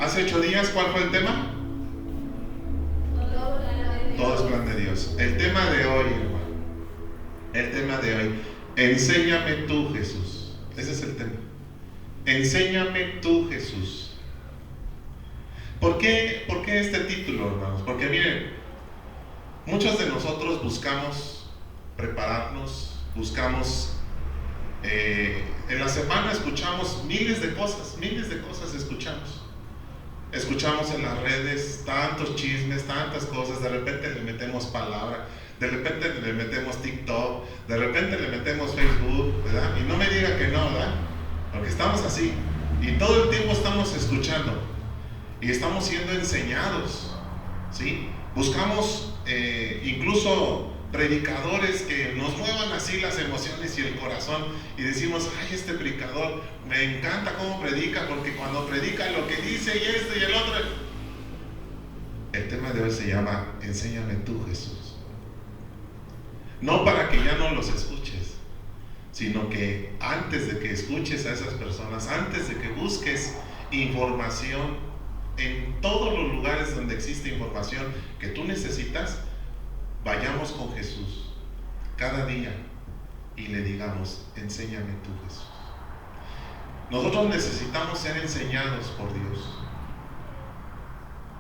Hace 8 días, ¿cuál fue el tema? Todo es plan de Dios. El tema de hoy, hermano. El tema de hoy. Enséñame tú, Jesús. Ese es el tema. Enséñame tú, Jesús. ¿Por qué este título, hermanos? Porque miren, muchos de nosotros buscamos prepararnos, buscamos, en la semana escuchamos miles de cosas escuchamos en las redes tantos chismes, tantas cosas, de repente le metemos palabra, de repente le metemos TikTok, de repente le metemos Facebook, ¿verdad? Y no me diga que no, ¿verdad? Porque estamos así, y todo el tiempo estamos escuchando, y estamos siendo enseñados, ¿sí? Buscamos incluso predicadores que nos muevan así las emociones y el corazón, y decimos, ay, este predicador me encanta cómo predica, porque cuando predica lo que dice y esto y el otro. El tema de hoy se llama Enséñame tú, Jesús. No para que ya no los escuches, sino que antes de que escuches a esas personas, antes de que busques información en todos los lugares donde existe información que tú necesitas, vayamos con Jesús cada día y le digamos, enséñame tú, Jesús. Nosotros necesitamos ser enseñados por Dios.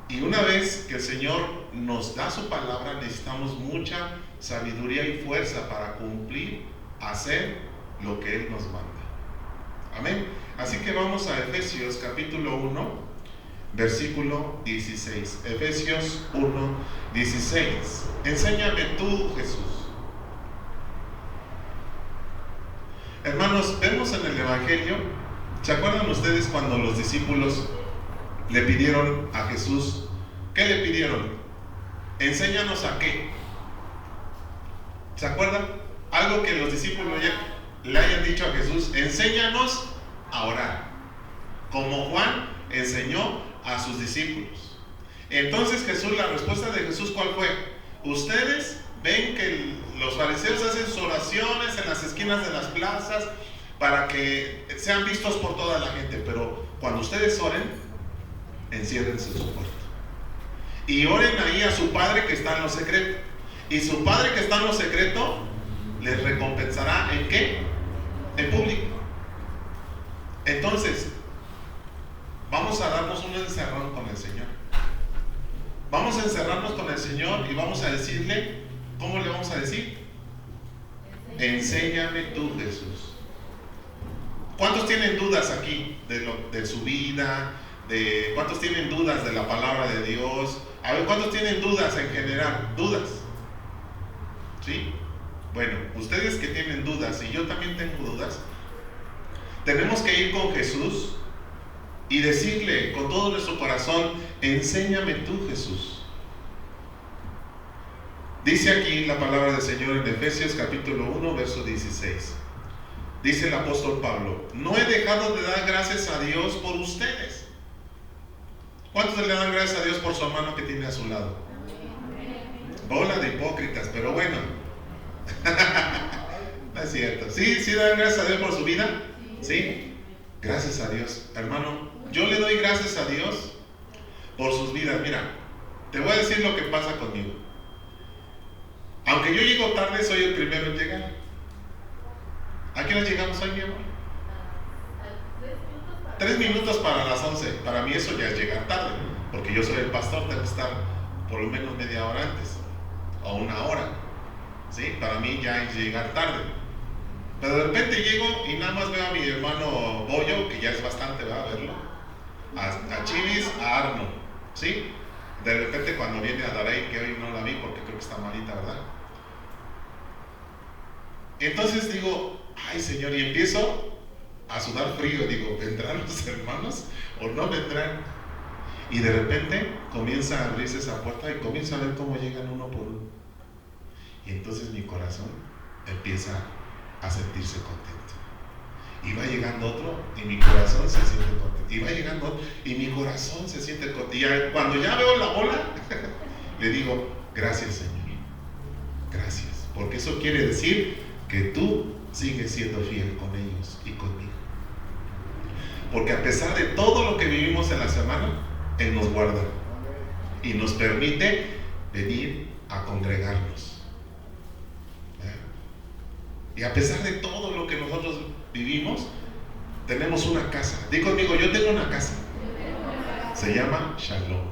Y una vez que el Señor nos da su palabra, necesitamos mucha sabiduría y fuerza para cumplir, hacer lo que Él nos manda. Amén. Así que vamos a Efesios capítulo 1, versículo 16. Efesios 1, 16. Enséñame tú, Jesús. Hermanos, vemos en el Evangelio, ¿se acuerdan ustedes cuando los discípulos le pidieron a Jesús? ¿Qué le pidieron? Enséñanos a qué. ¿Se acuerdan? Algo que los discípulos ya le hayan dicho a Jesús, enséñanos a orar, como Juan enseñó a sus discípulos. Entonces Jesús, la respuesta de Jesús, ¿cuál fue? Ustedes ven que los fariseos hacen sus oraciones en las esquinas de las plazas para que sean vistos por toda la gente, pero cuando ustedes oren, enciérrense en su cuarto y oren ahí a su Padre que está en lo secreto, y su Padre que está en lo secreto les recompensará ¿en qué? En público. Entonces vamos a darnos un encerrón con el Señor. Vamos a encerrarnos con el Señor y vamos a decirle, ¿cómo le vamos a decir? Enséñame tú, Jesús. ¿Cuántos tienen dudas aquí de su vida? ¿Cuántos tienen dudas de la palabra de Dios? A ver, ¿cuántos tienen dudas en general? ¿Dudas? ¿Sí? Bueno, ustedes que tienen dudas, y yo también tengo dudas, tenemos que ir con Jesús y decirle con todo nuestro corazón, enséñame tú, Jesús. Dice aquí la palabra del Señor en Efesios capítulo 1, verso 16. Dice el apóstol Pablo, no he dejado de dar gracias a Dios por ustedes. ¿Cuántos le dan gracias a Dios por su hermano que tiene a su lado? Bola de hipócritas, pero bueno. No es cierto. ¿Sí dan gracias a Dios por su vida? ¿Sí? Gracias a Dios. Hermano, yo le doy gracias a Dios por sus vidas. Mira, te voy a decir lo que pasa conmigo. Aunque yo llego tarde, soy el primero en llegar. ¿A qué hora llegamos hoy, mi amor? 3 minutos para las 11. Para mí eso ya es llegar tarde, porque yo soy el pastor, tengo que estar por lo menos media hora antes, o 1 hora. ¿Sí? Para mí ya es llegar tarde. Pero de repente llego y nada más veo a mi hermano Bollo, que ya es bastante, ¿verdad? Verlo. A Chivis, a Arno, ¿sí? De repente cuando viene a Darey, que hoy no la vi porque creo que está malita, ¿verdad? Entonces digo, ay Señor, y empiezo a sudar frío, digo, ¿vendrán los hermanos o no vendrán? Y de repente comienza a abrirse esa puerta y comienzo a ver cómo llegan uno por uno. Y entonces mi corazón empieza a sentirse contento. Y va llegando otro y mi corazón se siente contento. Y va llegando otro y mi corazón se siente contento. Y cuando ya veo la bola, le digo, gracias Señor, gracias. Porque eso quiere decir que tú sigues siendo fiel con ellos y conmigo. Porque a pesar de todo lo que vivimos en la semana, hermano, Él nos guarda y nos permite venir a congregarnos. Y a pesar de todo lo que nosotros vivimos, tenemos una casa. Di conmigo, yo tengo una casa. Se llama Shalom,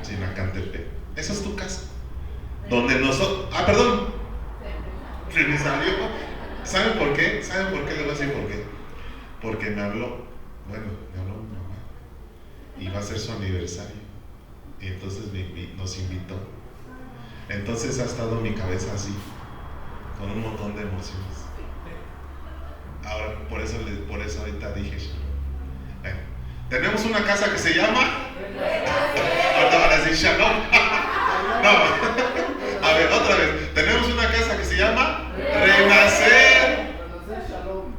Sinacantepec. Esa es tu casa. Donde nosotros... perdón. Se me salió. ¿Saben por qué? ¿Saben por qué? Les voy a decir por qué. Porque me habló. Bueno, me habló mi mamá. Y va a ser su aniversario. Y entonces nos invitó. Entonces ha estado mi cabeza así, con un montón de emociones. Ahora, por eso ahorita dije Shalom. Tenemos una casa que se llama... Ahorita van a decir Shalom. No, a ver, otra vez. Tenemos una casa que se llama Renacer. Shalom.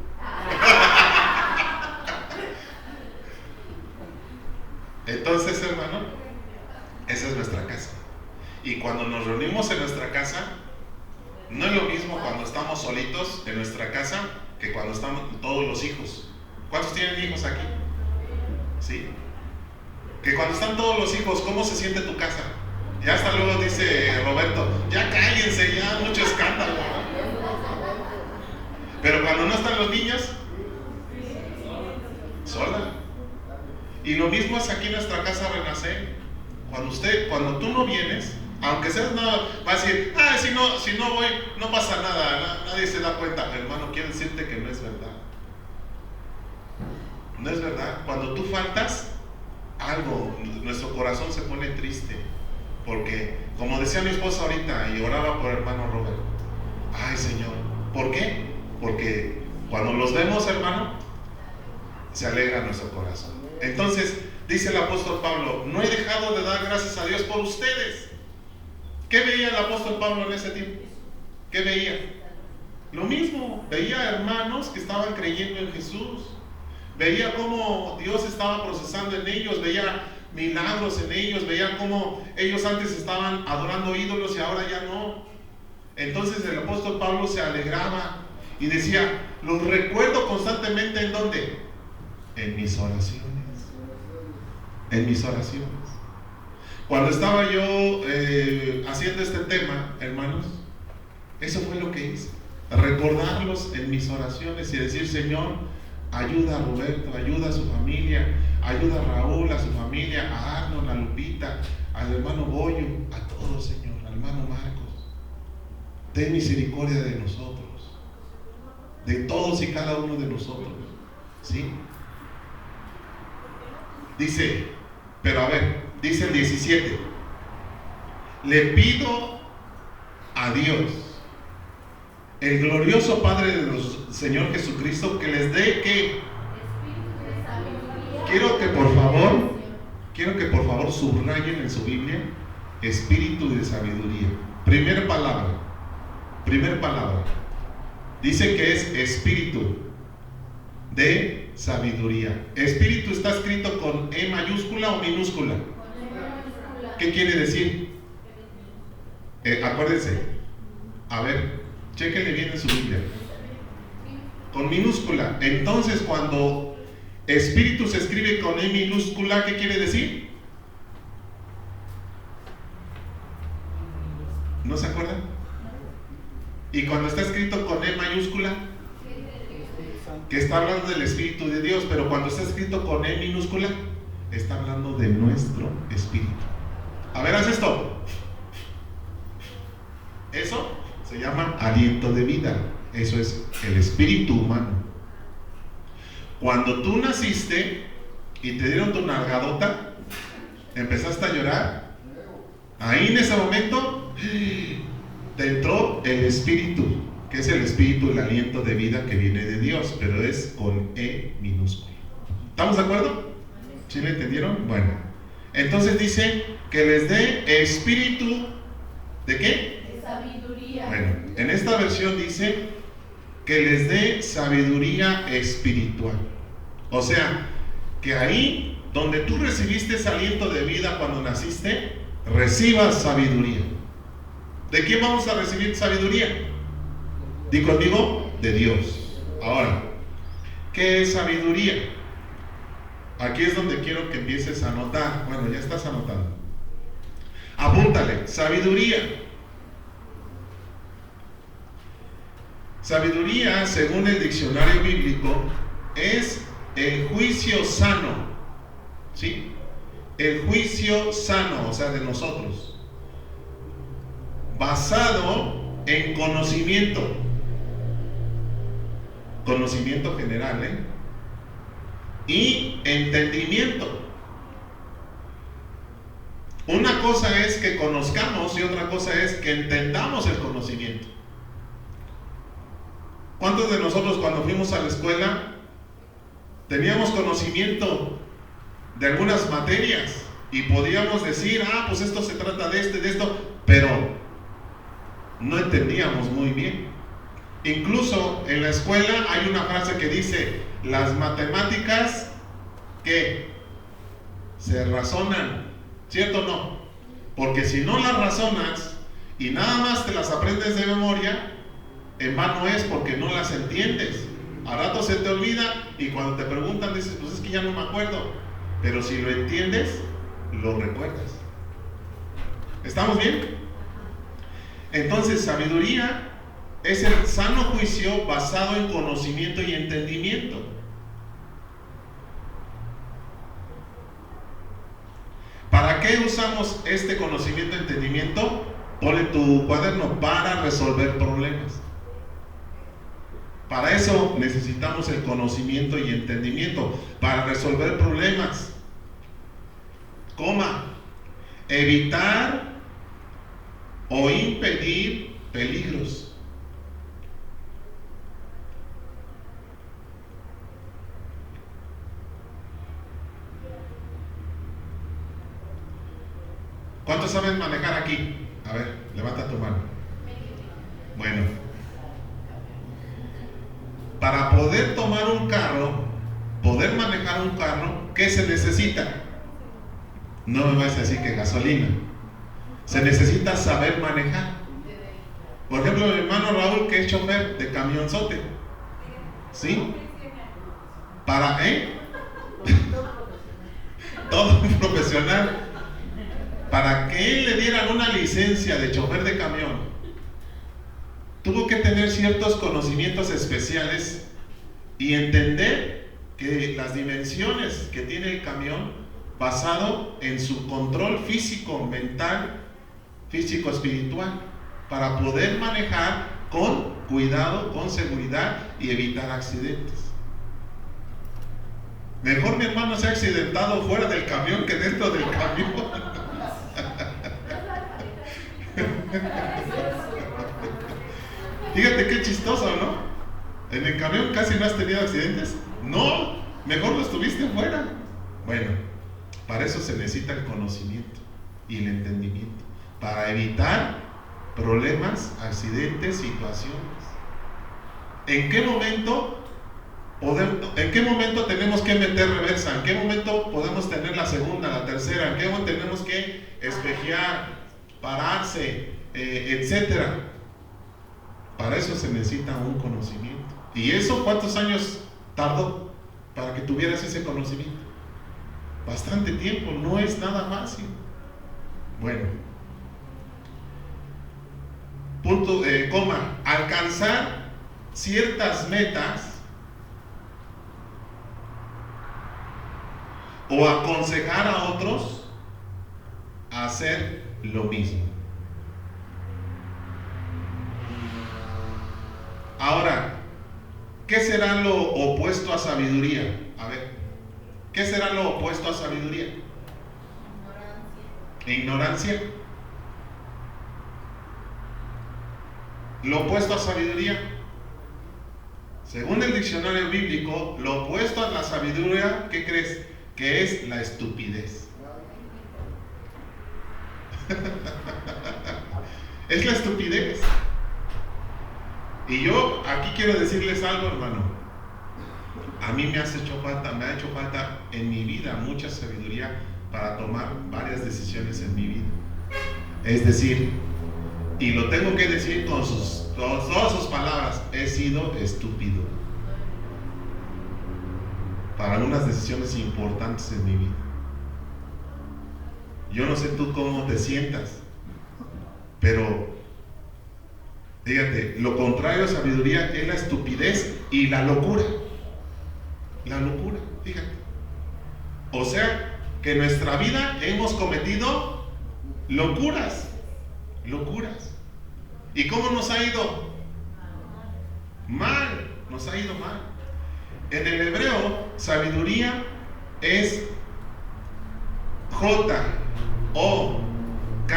Entonces, hermano, esa es nuestra casa. Y cuando nos reunimos en nuestra casa, no es lo mismo cuando estamos solitos en nuestra casa que cuando estamos todos los hijos. ¿Cuántos tienen hijos aquí? ¿Sí? Que cuando están todos los hijos, ¿cómo se siente tu casa? Ya hasta luego dice Roberto, ya cállense, ya mucho escándalo. Pero cuando no están los niños, sola. Y lo mismo es aquí en nuestra casa Renacer. Cuando tú no vienes, aunque seas nada, va a decir, si no voy, no pasa nada, nadie se da cuenta. Hermano, quiero decirte que no es verdad. No es verdad. Cuando tú faltas, nuestro corazón se pone triste. Porque, como decía mi esposa ahorita, y oraba por el hermano Robert, ay Señor, ¿por qué? Porque cuando los vemos, hermano, se alegra nuestro corazón. Entonces, dice el apóstol Pablo, no he dejado de dar gracias a Dios por ustedes. ¿Qué veía el apóstol Pablo en ese tiempo? ¿Qué veía? Lo mismo, veía hermanos que estaban creyendo en Jesús. Veía cómo Dios estaba procesando en ellos, veía milagros en ellos, veía cómo ellos antes estaban adorando ídolos y ahora ya no. Entonces el apóstol Pablo se alegraba y decía, los recuerdo constantemente ¿en dónde? En mis oraciones. En mis oraciones. Cuando estaba yo haciendo este tema, hermanos, eso fue lo que hice. Recordarlos en mis oraciones y decir, Señor, ayuda a Roberto, ayuda a su familia, ayuda a Raúl, a su familia, a Arnold, a Lupita, al hermano Goyo, a todos, Señor, al hermano Marcos. Ten misericordia de nosotros, de todos y cada uno de nosotros, ¿sí? Dice, pero a ver, dice el 17, le pido a Dios, el glorioso Padre de nuestro Señor Jesucristo, que les dé que quiero que por favor subrayen en su Biblia espíritu de sabiduría. Primera palabra dice que es espíritu de sabiduría. Espíritu está escrito con E mayúscula o minúscula. ¿Qué quiere decir? Acuérdense, a ver, chéquenle bien en su Biblia. Con minúscula. Entonces, cuando espíritu se escribe con E minúscula, ¿qué quiere decir? ¿No se acuerdan? Y cuando está escrito con E mayúscula, que está hablando del Espíritu de Dios, pero cuando está escrito con E minúscula, está hablando de nuestro espíritu. A ver, haz esto. Eso se llama aliento de vida. Eso es el espíritu humano. Cuando tú naciste y te dieron tu nalgadota, empezaste a llorar. Ahí en ese momento te entró el espíritu, que es el espíritu, el aliento de vida que viene de Dios, pero es con E minúscula. ¿Estamos de acuerdo? ¿Sí le entendieron? Bueno, entonces dice que les dé espíritu ¿de qué? De sabiduría. Bueno, en esta versión dice que les dé sabiduría espiritual. O sea, que ahí donde tú recibiste ese aliento de vida cuando naciste, recibas sabiduría. ¿De quién vamos a recibir sabiduría? Di conmigo, de Dios. Ahora, ¿qué es sabiduría? Aquí es donde quiero que empieces a anotar. Bueno, ya estás anotando. Apúntale, sabiduría. Sabiduría, según el diccionario bíblico, es el juicio sano, ¿sí? El juicio sano, o sea, de nosotros, basado en conocimiento general, y entendimiento. Una cosa es que conozcamos y otra cosa es que entendamos el conocimiento. ¿Cuántos de nosotros cuando fuimos a la escuela teníamos conocimiento de algunas materias y podíamos decir, pues esto se trata de esto, pero no entendíamos muy bien? Incluso en la escuela hay una frase que dice, las matemáticas que se razonan, ¿cierto o no? Porque si no las razonas y nada más te las aprendes de memoria, en vano es, porque no las entiendes. A rato se te olvida y cuando te preguntan dices, pues es que ya no me acuerdo. Pero si lo entiendes, lo recuerdas. ¿Estamos bien? Entonces, sabiduría es el sano juicio basado en conocimiento y entendimiento. ¿Para qué usamos este conocimiento y entendimiento? Pon en tu cuaderno, para resolver problemas. Para eso necesitamos el conocimiento y entendimiento, para resolver problemas. Evitar o impedir peligros. ¿Cuántos saben manejar aquí? A ver, levanta tu mano. Bueno, para poder tomar un carro, poder manejar un carro, ¿qué se necesita? No me vas a decir que gasolina. Se necesita saber manejar. Por ejemplo, mi hermano Raúl, que es chofer de camionzote, ¿sí? Todo un profesional. Para que él le dieran una licencia de chofer de camión, tuvo que tener ciertos conocimientos especiales y entender que las dimensiones que tiene el camión, basado en su control físico, mental, físico, espiritual, para poder manejar con cuidado, con seguridad y evitar accidentes. Mejor mi hermano se ha accidentado fuera del camión que dentro del camión. Fíjate qué chistoso, ¿no? En el camión casi no has tenido accidentes. No, mejor lo estuviste fuera. Bueno, para eso se necesita el conocimiento y el entendimiento, para evitar problemas, accidentes, situaciones. ¿En qué momento tenemos que meter reversa? ¿En qué momento podemos tener la segunda, la tercera? ¿En qué momento tenemos que espejear, pararse, etcétera? Para eso se necesita un conocimiento. ¿Y eso cuántos años tardó para que tuvieras ese conocimiento? Bastante tiempo, no es nada fácil. Bueno, alcanzar ciertas metas o aconsejar a otros a hacer lo mismo. Ahora, ¿qué será lo opuesto a sabiduría? A ver, ¿qué será lo opuesto a sabiduría? Ignorancia. Lo opuesto a sabiduría, según el diccionario bíblico, lo opuesto a la sabiduría, ¿qué crees? Que es la estupidez. Es la estupidez. Y yo aquí quiero decirles algo, hermano. A mí me ha hecho falta en mi vida mucha sabiduría para tomar varias decisiones en mi vida. Es decir, y lo tengo que decir con todas sus palabras, he sido estúpido. para unas decisiones importantes en mi vida. Yo no sé tú cómo te sientas, pero fíjate, lo contrario a sabiduría es la estupidez y la locura. La locura, fíjate. O sea, que en nuestra vida hemos cometido locuras. Locuras. ¿Y cómo nos ha ido? Mal, nos ha ido mal. En el hebreo, sabiduría es J, O, K,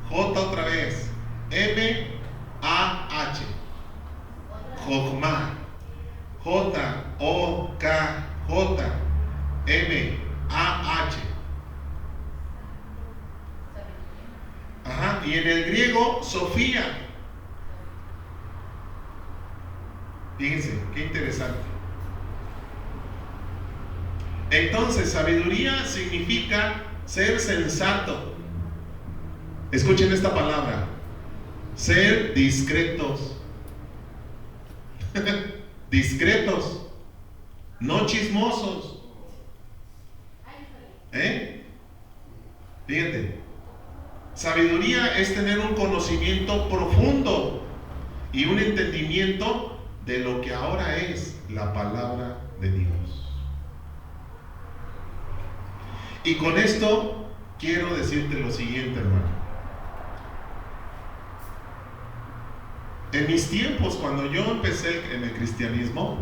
J otra vez, M, A, H. Jochma. J, O, K, J, M, A, H. Ajá, y en el griego, Sofía. Fíjense, qué interesante. Entonces, sabiduría significa ser sensato. Escuchen esta palabra. Ser discretos. Discretos. No chismosos. Fíjate. Sabiduría es tener un conocimiento profundo y un entendimiento de lo que ahora es la palabra de Dios. Y con esto quiero decirte lo siguiente, hermano. En mis tiempos, cuando yo empecé en el cristianismo,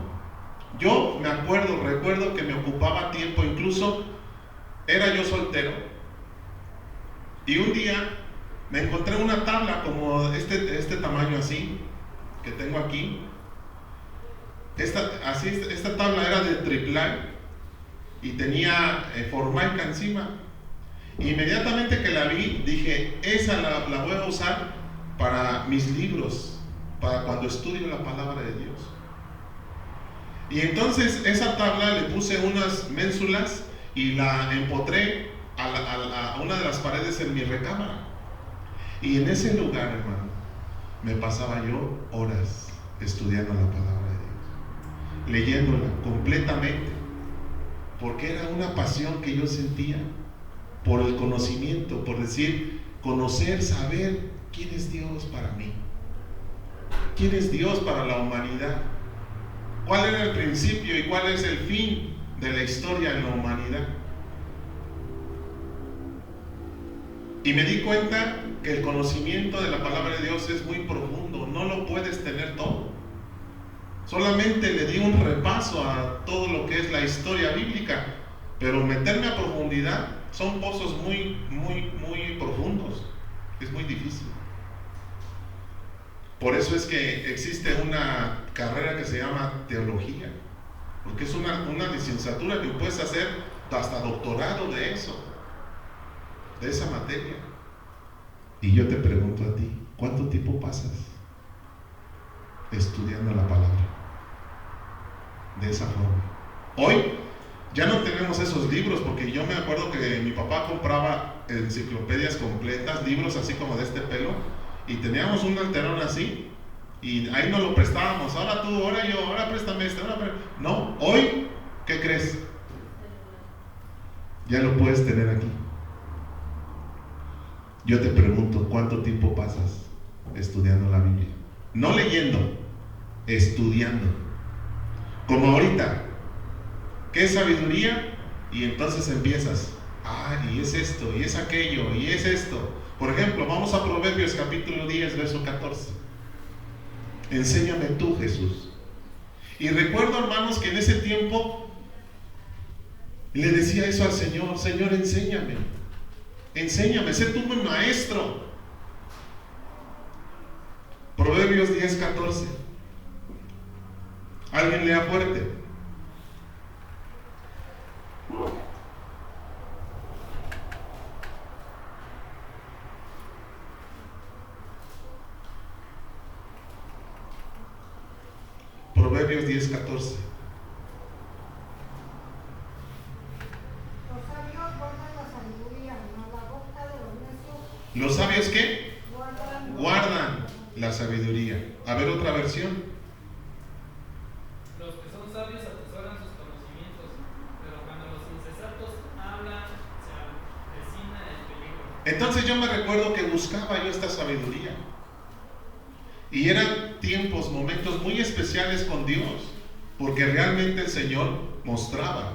yo recuerdo que me ocupaba tiempo, incluso era yo soltero, y un día me encontré una tabla como este tamaño así, que tengo aquí. Esta tabla era de triplay y tenía formaica encima. Inmediatamente que la vi, dije, esa la voy a usar para mis libros, para cuando estudio la palabra de Dios. Y entonces esa tabla le puse unas ménsulas y la empotré a una de las paredes en mi recámara. Y en ese lugar, hermano, me pasaba yo horas estudiando la palabra de Dios, leyéndola completamente, porque era una pasión que yo sentía por el conocimiento, por decir, conocer, saber quién es Dios para mí, quién es Dios para la humanidad, cuál era el principio y cuál es el fin de la historia en la humanidad. Y me di cuenta que el conocimiento de la palabra de Dios es muy profundo, no lo puedes tener todo. Solamente le di un repaso a todo lo que es la historia bíblica, pero meterme a profundidad son pozos muy profundos, es muy difícil. Por eso es que existe una carrera que se llama teología, porque es una licenciatura que puedes hacer hasta doctorado de eso, de esa materia. Y yo te pregunto a ti, ¿cuánto tiempo pasas estudiando la palabra de esa forma? Hoy ya no tenemos esos libros, porque yo me acuerdo que mi papá compraba enciclopedias completas, libros así como de este pelo, y teníamos un alterón así, y ahí nos lo prestábamos, ahora tú, ahora yo, ahora préstame este, no, hoy, ¿qué crees? Ya lo puedes tener aquí. Yo te pregunto, ¿cuánto tiempo pasas estudiando la Biblia? No leyendo, estudiando. Como ahorita, ¿qué es sabiduría? Y entonces empiezas, y es esto, y es aquello, y es esto. Por ejemplo, vamos a Proverbios capítulo 10, verso 14. Enséñame tú, Jesús. Y recuerdo, hermanos, que en ese tiempo le decía eso al Señor: Señor, enséñame, sé tú mi maestro. Proverbios 10, 14. Alguien lea fuerte. Proverbios 10, 14. Los sabios guardan la sabiduría, mas la boca de los necios. ¿Los sabios qué? Guardan la sabiduría. A ver, otra versión. Los que son sabios atesoran sus conocimientos, Entonces yo me recuerdo que buscaba yo esta sabiduría. Y eran tiempos, momentos muy especiales con Dios, porque realmente el Señor mostraba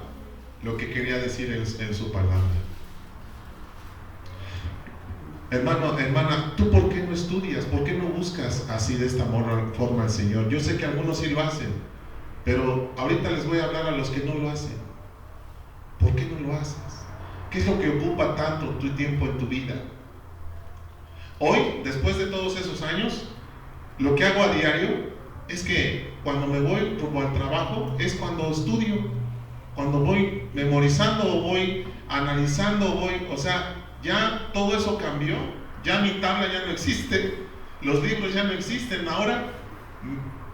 lo que quería decir en su palabra. Hermano, hermana, ¿tú por qué no estudias? ¿Por qué no buscas así de esta forma al Señor? Yo sé que algunos sí lo hacen, pero ahorita les voy a hablar a los que no lo hacen. ¿Por qué no lo haces? ¿Qué es lo que ocupa tanto tu tiempo en tu vida? Hoy, después de todos esos años, lo que hago a diario es que cuando me voy rumbo al trabajo es cuando estudio, cuando voy memorizando o voy analizando, o sea, ya todo eso cambió, ya mi tabla ya no existe, los libros ya no existen, ahora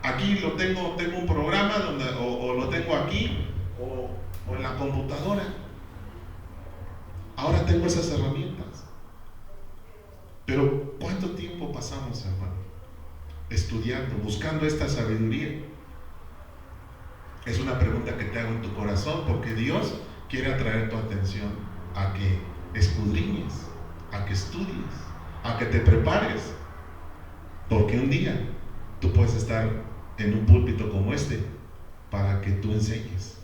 aquí lo tengo un programa donde, o lo tengo aquí o en la computadora. Ahora tengo esas herramientas. Pero ¿cuánto tiempo pasamos, hermano, estudiando, buscando esta sabiduría? Es una pregunta que te hago en tu corazón, porque Dios quiere atraer tu atención a que escudriñes, a que estudies, a que te prepares, porque un día tú puedes estar en un púlpito como este para que tú enseñes.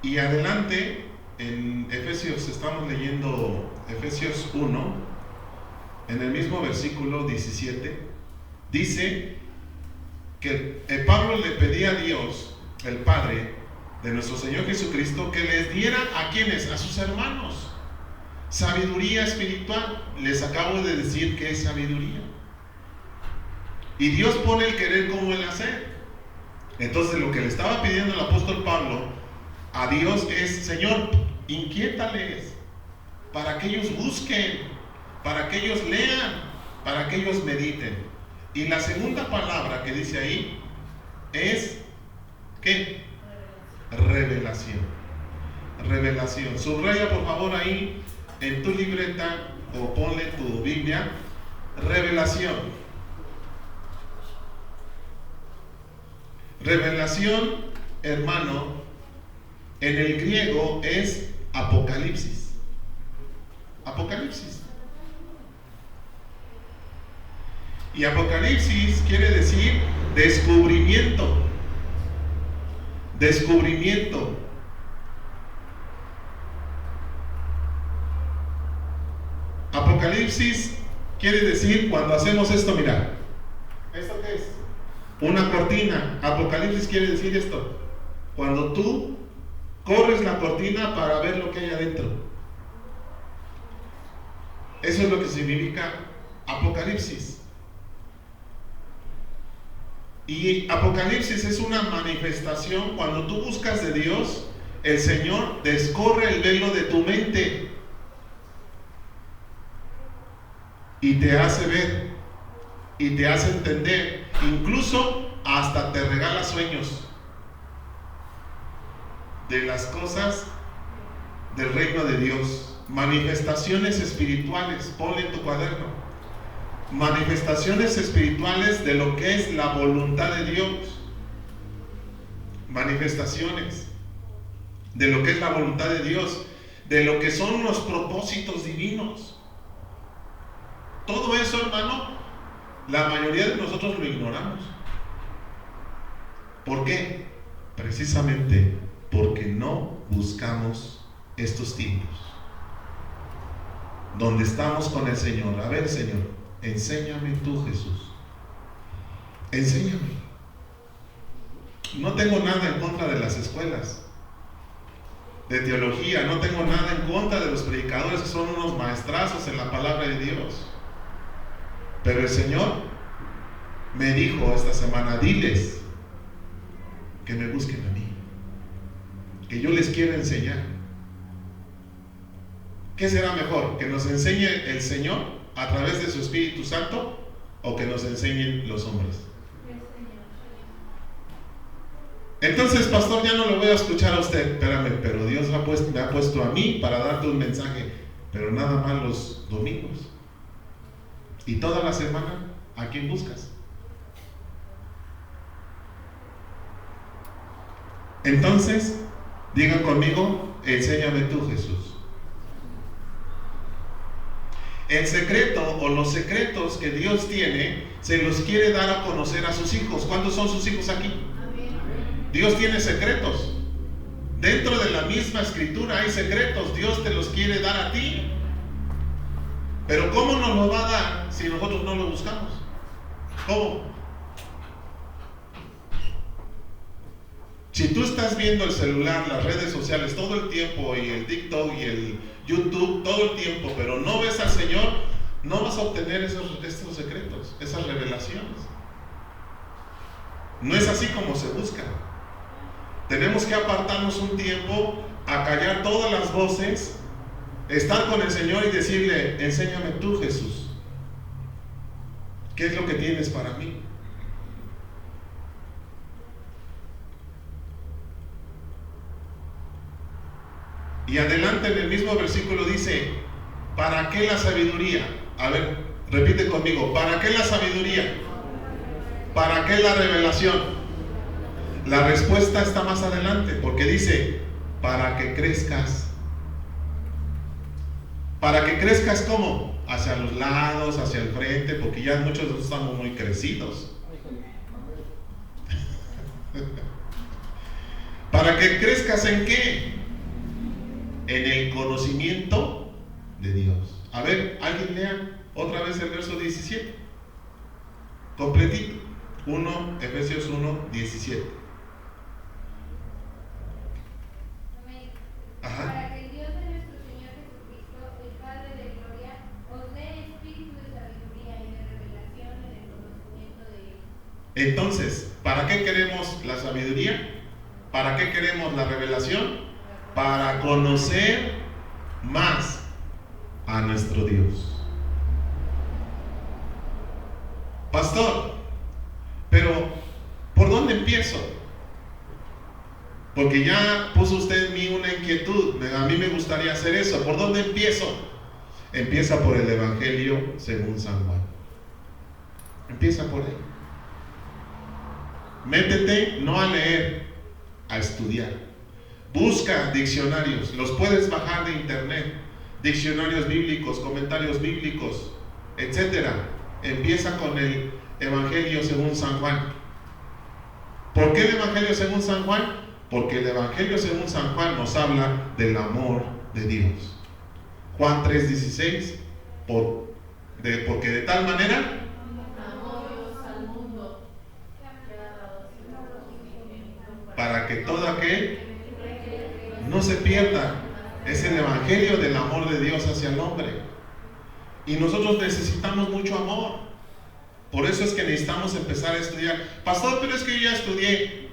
Y adelante, en Efesios, estamos leyendo Efesios 1, en el mismo versículo 17, dice que Pablo le pedía a Dios, el Padre de nuestro Señor Jesucristo, que les diera a quienes, a sus hermanos, sabiduría espiritual. Les acabo de decir que es sabiduría. Y Dios pone el querer como el hacer. Entonces lo que le estaba pidiendo el apóstol Pablo a Dios es: Señor, inquiétales para que ellos busquen, para que ellos lean, para que ellos mediten. Y la segunda palabra que dice ahí es ¿qué? Revelación. Revelación. Subraya por favor ahí en tu libreta o ponle tu Biblia: revelación. Revelación, hermano, en el griego es Apocalipsis. Apocalipsis. Y Apocalipsis quiere decir descubrimiento. Descubrimiento. Apocalipsis quiere decir cuando hacemos esto, mira. ¿Esto qué es? Una cortina. Apocalipsis quiere decir esto: cuando tú corres la cortina para ver lo que hay adentro. Eso es lo que significa Apocalipsis. Y Apocalipsis es una manifestación. Cuando tú buscas de Dios, el Señor descorre el velo de tu mente y te hace ver y te hace entender, incluso hasta te regala sueños de las cosas del reino de Dios. Manifestaciones espirituales, ponle en tu cuaderno: manifestaciones espirituales de lo que es la voluntad de Dios. Manifestaciones de lo que es la voluntad de Dios, de lo que son los propósitos divinos. Todo eso, hermano, la mayoría de nosotros lo ignoramos. ¿Por qué? Precisamente porque no buscamos estos tiempos donde estamos con el Señor. A ver, Señor, enséñame tú, Jesús. Enséñame. No tengo nada en contra de las escuelas de teología, no tengo nada en contra de los predicadores que son unos maestrazos en la palabra de Dios. Pero el Señor me dijo esta semana: diles que me busquen a mí, que yo les quiero enseñar. ¿Qué será mejor? ¿Que nos enseñe el Señor a través de su Espíritu Santo o que nos enseñen los hombres? Entonces, pastor, ya no lo voy a escuchar a usted. Espérame, pero Dios me ha puesto a mí para darte un mensaje, pero nada más los domingos. Y toda la semana, ¿a quién buscas? Entonces, digan conmigo, enséñame tú, Jesús. El secreto o los secretos que Dios tiene, se los quiere dar a conocer a sus hijos. ¿Cuántos son sus hijos aquí? Dios tiene secretos. Dentro de la misma escritura hay secretos. Dios te los quiere dar a ti. Pero ¿cómo nos lo va a dar si nosotros no lo buscamos? ¿Cómo? Si tú estás viendo el celular, las redes sociales todo el tiempo, y el TikTok y el YouTube todo el tiempo, pero no ves al Señor, no vas a obtener estos secretos, esas revelaciones. No es así como se busca. Tenemos que apartarnos un tiempo, a callar todas las voces, estar con el Señor y decirle, enséñame tú, Jesús, ¿qué es lo que tienes para mí? Y adelante en el mismo versículo dice, ¿para qué la sabiduría? A ver, repite conmigo, ¿para qué la sabiduría? ¿Para qué la revelación? La respuesta está más adelante, porque dice, para que crezcas. ¿Para que crezcas cómo? Hacia los lados, hacia el frente, porque ya muchos de nosotros estamos muy crecidos. ¿Para que crezcas en qué? En el conocimiento de Dios. A ver, alguien lea otra vez el verso 17. Completito. Efesios 1, 17. Ajá. Para que el Dios de nuestro Señor Jesucristo, el Padre de gloria, os dé espíritu de sabiduría y de revelación en el conocimiento de Él. Entonces, ¿para qué queremos la sabiduría? ¿Para qué queremos la revelación? Para conocer más a nuestro Dios. Pastor, pero ¿por dónde empiezo? Porque ya puso usted en mí una inquietud. A mí me gustaría hacer eso. ¿Por dónde empiezo? Empieza por el Evangelio según San Juan. Empieza por él. Métete no a leer, a estudiar. Busca diccionarios, los puedes bajar de internet, diccionarios bíblicos, comentarios bíblicos, etcétera. Empieza con el Evangelio según San Juan. ¿Por qué el Evangelio según San Juan? Porque el Evangelio según San Juan nos habla del amor de Dios. Juan 3:16, porque de tal manera amó Dios al mundo, para que todo aquel no se pierda. Es el Evangelio del amor de Dios hacia el hombre. Y nosotros necesitamos mucho amor. Por eso es que necesitamos empezar a estudiar. Pastor, pero es que yo ya estudié.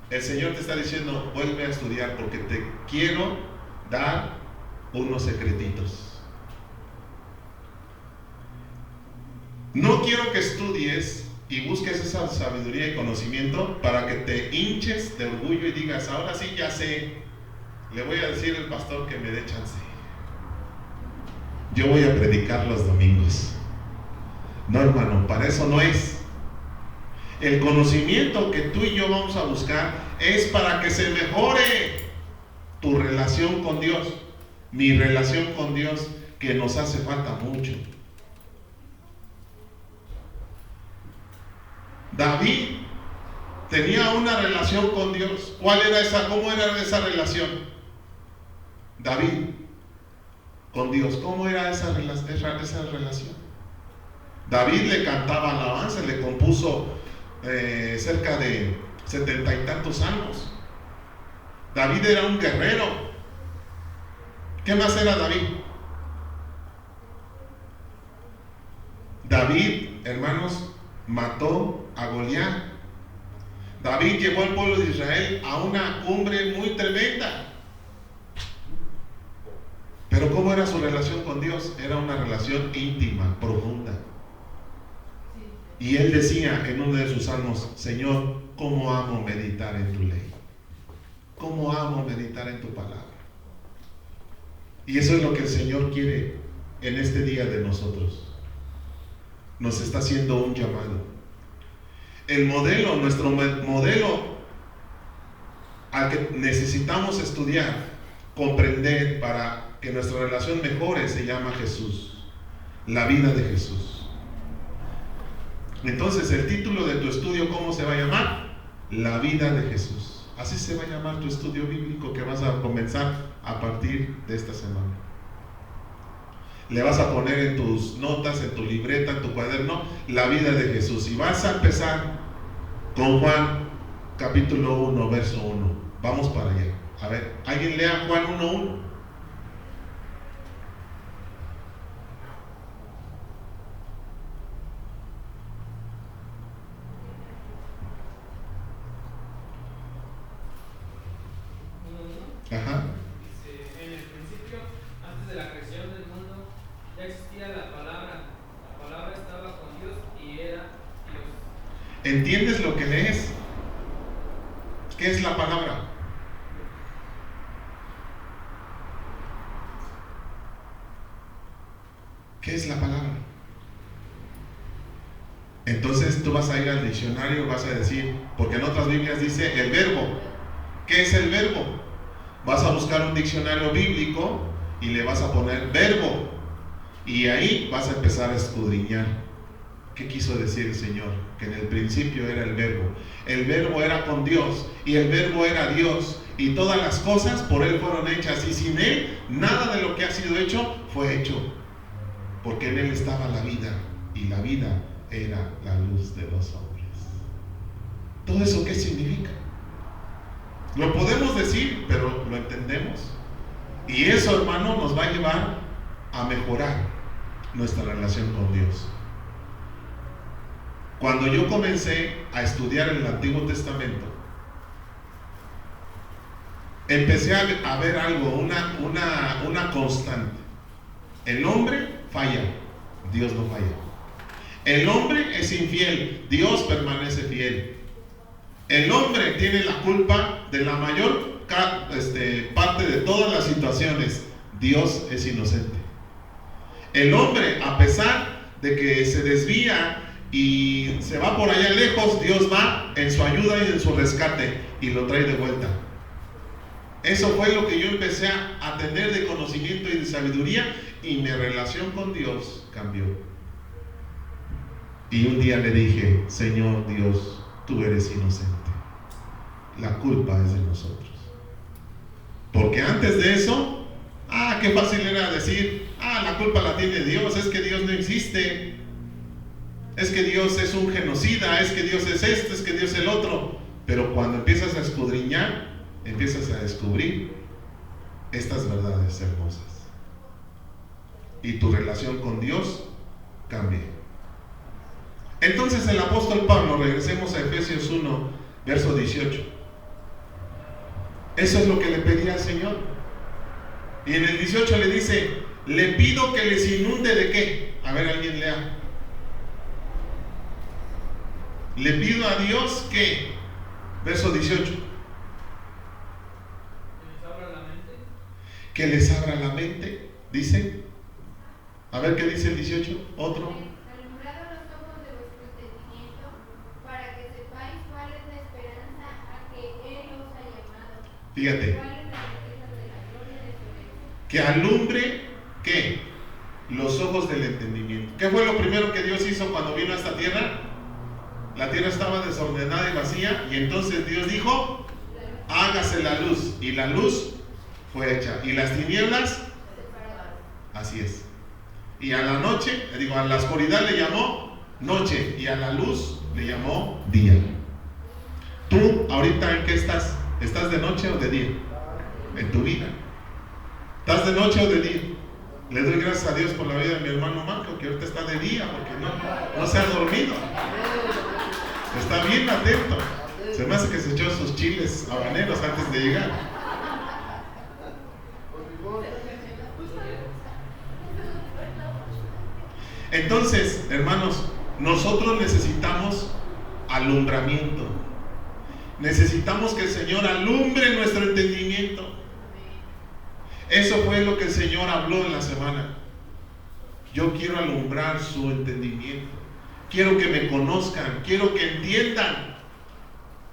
El Señor te está diciendo, vuelve a estudiar, porque te quiero dar unos secretitos. No quiero que estudies y busques esa sabiduría y conocimiento para que te hinches de orgullo y digas, ahora sí ya sé. Le voy a decir al pastor que me dé chance. Yo voy a predicar los domingos. No, hermano, para eso no es. El conocimiento que tú y yo vamos a buscar es para que se mejore tu relación con Dios, mi relación con Dios, que nos hace falta mucho. David tenía una relación con Dios. ¿Cuál era esa? ¿Cómo era esa relación? David con Dios, ¿cómo era esa relación? David le cantaba alabanza, le compuso cerca de 70 y tantos salmos. David era un guerrero. ¿Qué más era David? David, hermanos, mató a Goliat. David llevó al pueblo de Israel a una cumbre muy tremenda. Pero ¿cómo era su relación con Dios? Era una relación íntima, profunda. Y él decía en uno de sus salmos, Señor, ¿cómo amo meditar en tu ley? ¿Cómo amo meditar en tu palabra? Y eso es lo que el Señor quiere en este día de nosotros. Nos está haciendo un llamado. El modelo, nuestro modelo al que necesitamos estudiar, comprender, para que nuestra relación mejore, se llama Jesús, la vida de Jesús. Entonces, el título de tu estudio, ¿cómo se va a llamar? La vida de Jesús. Así se va a llamar tu estudio bíblico que vas a comenzar a partir de esta semana. Le vas a poner en tus notas, en tu libreta, en tu cuaderno, la vida de Jesús. Y vas a empezar con Juan capítulo 1, verso 1. Vamos para allá. A ver, ¿alguien lea Juan 1:1? Ajá. Dice, en el principio, antes de la creación del mundo, ya existía la palabra. La palabra estaba con Dios y era Dios. ¿Entiendes lo que lees? ¿Qué es la palabra? ¿Qué es la palabra? Entonces tú vas a ir al diccionario, vas a decir, porque en otras Biblias dice el verbo. ¿Qué es el verbo? Vas a buscar un diccionario bíblico y le vas a poner verbo. Y ahí vas a empezar a escudriñar. ¿Qué quiso decir el Señor? Que en el principio era el verbo. El verbo era con Dios y el verbo era Dios. Y todas las cosas por Él fueron hechas. Y sin Él, nada de lo que ha sido hecho fue hecho. Porque en Él estaba la vida. Y la vida era la luz de los hombres. ¿Todo eso qué significa? Lo podemos decir, pero ¿lo entendemos? Y eso, hermano, nos va a llevar a mejorar nuestra relación con Dios. Cuando yo comencé a estudiar el Antiguo Testamento, empecé a ver algo, una constante. El hombre falla, Dios no falla. El hombre es infiel, Dios permanece fiel. El hombre tiene la culpa de la mayor parte de todas las situaciones. Dios es inocente. El hombre, a pesar de que se desvía y se va por allá lejos, Dios va en su ayuda y en su rescate y lo trae de vuelta. Eso fue lo que yo empecé a tener de conocimiento y de sabiduría, y mi relación con Dios cambió. Y un día le dije, Señor Dios, tú eres inocente. La culpa es de nosotros. Porque antes de eso, qué fácil era decir, la culpa la tiene Dios, es que Dios no existe, es que Dios es un genocida, es que Dios es esto, es que Dios es el otro. Pero cuando empiezas a escudriñar, empiezas a descubrir estas verdades hermosas. Y tu relación con Dios cambia. Entonces el apóstol Pablo, regresemos a Efesios 1, verso 18. Eso es lo que le pedía al Señor. Y en el 18 le dice, le pido que les inunde ¿de qué? A ver, alguien lea. Le pido a Dios que, verso 18, que les abra la mente, dice. A ver qué dice el 18, otro. Alumbrado los ojos de vuestro entendimiento, para que sepáis cuál es la esperanza a que Él os ha llamado. Fíjate. ¿Cuál es la riqueza de la gloria de su herencia? Que alumbre, ¿qué? Los ojos del entendimiento. ¿Qué fue lo primero que Dios hizo cuando vino a esta tierra? La tierra estaba desordenada y vacía, y entonces Dios dijo, hágase la luz, y la luz fue hecha. ¿Y las tinieblas? Así es. Y a la noche, a la oscuridad le llamó noche, y a la luz le llamó día. ¿Tú ahorita en qué estás? ¿Estás de noche o de día? En tu vida. ¿Estás de noche o de día? Le doy gracias a Dios por la vida de mi hermano Marco, que ahorita está de día, porque no se ha dormido. Está bien atento. Se me hace que se echó sus chiles habaneros antes de llegar. Entonces, hermanos, nosotros necesitamos alumbramiento. Necesitamos que el Señor alumbre nuestro entendimiento. Eso fue lo que el Señor habló en la semana. Yo quiero alumbrar su entendimiento. Quiero que me conozcan, quiero que entiendan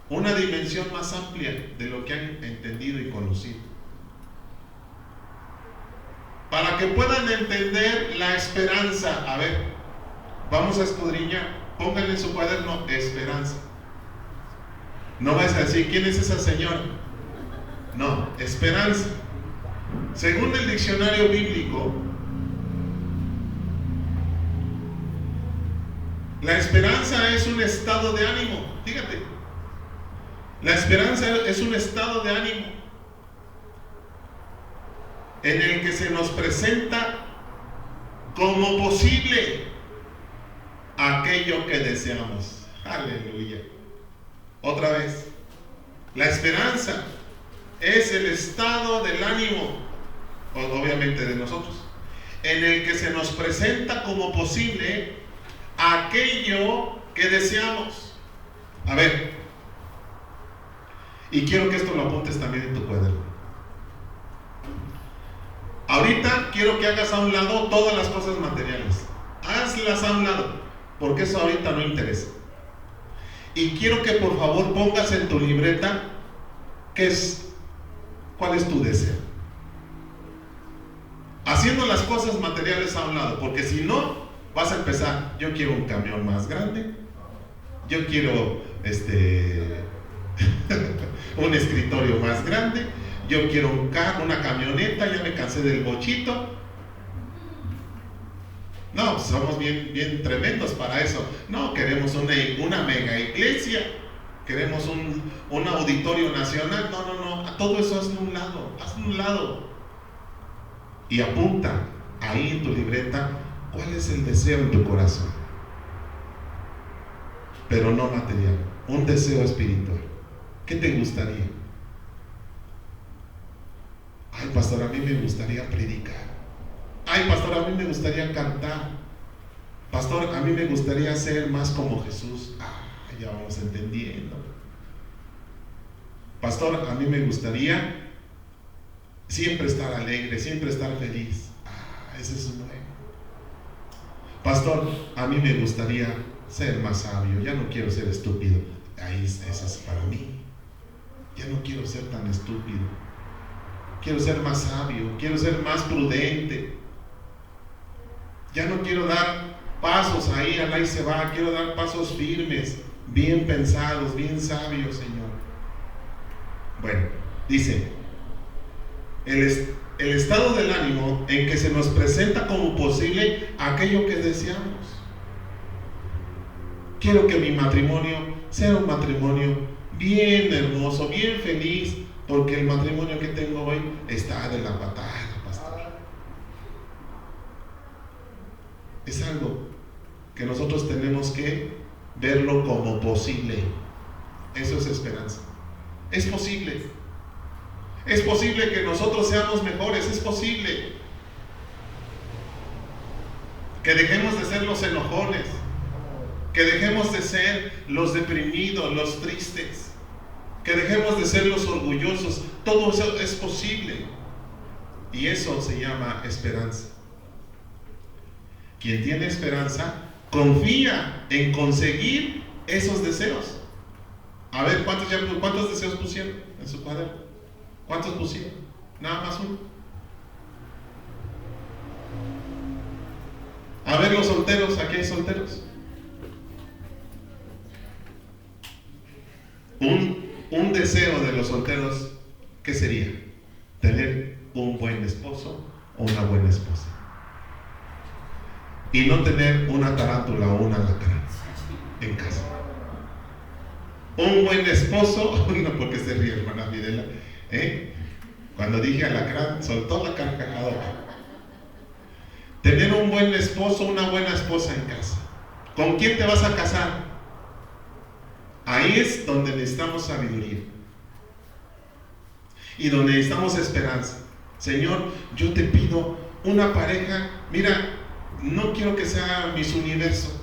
una dimensión más amplia de lo que han entendido y conocido. Para que puedan entender la esperanza. A ver, vamos a escudriñar. Pónganle en su cuaderno esperanza. No vas a decir, ¿quién es esa señora? No, esperanza. Según el diccionario bíblico, la esperanza es un estado de ánimo. Fíjate, la esperanza es un estado de ánimo en el que se nos presenta como posible aquello que deseamos. Aleluya. Otra vez, la esperanza es el estado del ánimo, obviamente de nosotros, en el que se nos presenta como posible aquello que deseamos. A ver, y quiero que esto lo apuntes también en tu cuaderno. Ahorita quiero que hagas a un lado todas las cosas materiales. Hazlas a un lado, porque eso ahorita no interesa. Y quiero que por favor pongas en tu libreta cuál es tu deseo. Haciendo las cosas materiales a un lado, porque si no, vas a empezar, yo quiero un camión más grande, yo quiero un escritorio más grande, yo quiero un carro, una camioneta, ya me cansé del bochito. No, somos bien tremendos para eso. No, queremos una mega iglesia, queremos un auditorio nacional. No, todo eso hazlo a un lado. Y apunta ahí en tu libreta cuál es el deseo en tu corazón. Pero no material, un deseo espiritual. ¿Qué te gustaría? Ay, pastor, a mí me gustaría predicar. Ay, pastor, a mí me gustaría cantar. Pastor, a mí me gustaría ser más como Jesús. Ya vamos entendiendo. Pastor, a mí me gustaría siempre estar alegre, siempre estar feliz. Ese es un bueno. Pastor, a mí me gustaría ser más sabio. Ya no quiero ser estúpido. Ese es para mí. Ya no quiero ser tan estúpido. Quiero ser más sabio. Quiero ser más prudente. Ya no quiero dar pasos ahí y se va. Quiero dar pasos firmes, bien pensados, bien sabios, Señor. Bueno, dice, el estado del ánimo en que se nos presenta como posible aquello que deseamos. Quiero que mi matrimonio sea un matrimonio bien hermoso, bien feliz, porque el matrimonio que tengo hoy está de la patada, pastor. Es algo que nosotros tenemos que verlo como posible. Eso es esperanza. Es posible. Es posible que nosotros seamos mejores. Es posible que dejemos de ser los enojones, que dejemos de ser los deprimidos, los tristes, que dejemos de ser los orgullosos. Todo eso es posible. Y eso se llama esperanza. Quien tiene esperanza confía en conseguir esos deseos. A ver, ¿cuántos deseos pusieron en su cuaderno? ¿Cuántos pusieron? Nada más uno. A ver, los solteros, aquí hay solteros. Un deseo de los solteros, ¿qué sería? Tener un buen esposo o una buena esposa. Y no tener una tarántula o una alacrán en casa. Un buen esposo, no porque se ríe hermana Videla, cuando dije alacrán, soltó la carcajada. Tener un buen esposo, una buena esposa en casa. ¿Con quién te vas a casar? Ahí es donde necesitamos sabiduría y donde necesitamos esperanza. Señor, yo te pido una pareja. Mira, no quiero que sea Miss Universo,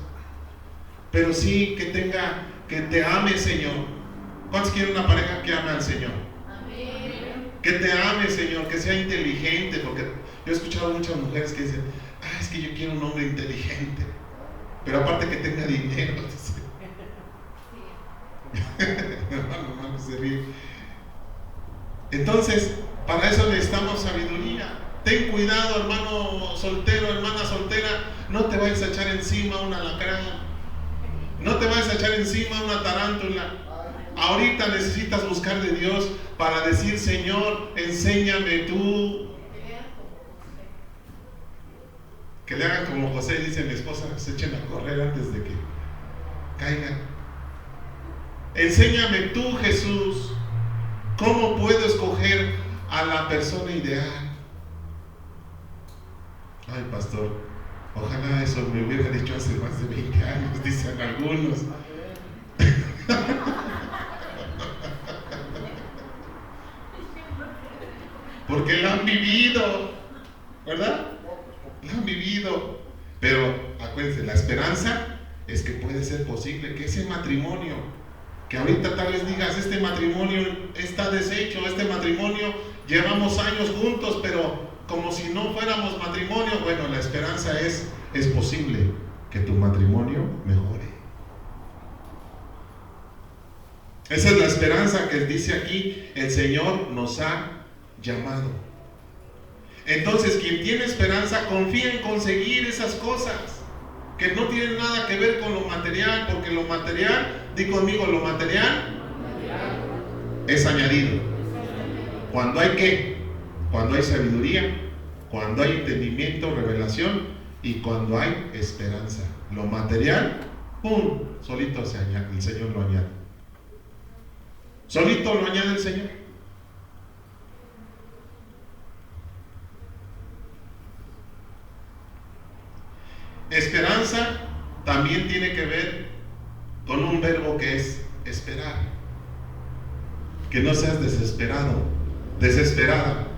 pero sí que te ame, Señor. ¿Cuántos quieren una pareja que ame al Señor? Amén. Que te ame, Señor, que sea inteligente, porque yo he escuchado muchas mujeres que dicen, es que yo quiero un hombre inteligente, pero aparte que tenga dinero. se ríe. Entonces, para eso necesitamos sabiduría. Ten cuidado, hermano soltero, hermana soltera, no te vayas a echar encima un alacrán, no te vayas a echar encima una tarántula. Ahorita necesitas buscar de Dios para decir: Señor, enséñame tú. Que le hagan como José, dice mi esposa, se echen a correr antes de que caigan. Enséñame tú, Jesús, cómo puedo escoger a la persona ideal. Ay, pastor, ojalá eso me hubiera dicho hace más de 20 años, dicen algunos. Porque la han vivido, ¿verdad? La han vivido. Pero acuérdense, la esperanza es que puede ser posible que ese matrimonio, que ahorita tal vez digas: este matrimonio está deshecho, este matrimonio llevamos años juntos, pero como si no fuéramos matrimonio. Bueno, la esperanza es posible que tu matrimonio mejore. Esa es la esperanza que dice aquí: el Señor nos ha llamado. Entonces, quien tiene esperanza confía en conseguir esas cosas que no tienen nada que ver con lo material, porque lo material, di conmigo, lo material es añadido. Cuando hay ¿qué? Cuando hay sabiduría, cuando hay entendimiento, revelación, y cuando hay esperanza. Lo material, ¡pum!, solito se añade, el Señor lo añade. Solito lo añade el Señor. Esperanza también tiene que ver con un verbo que es esperar. Que no seas desesperado, desesperada,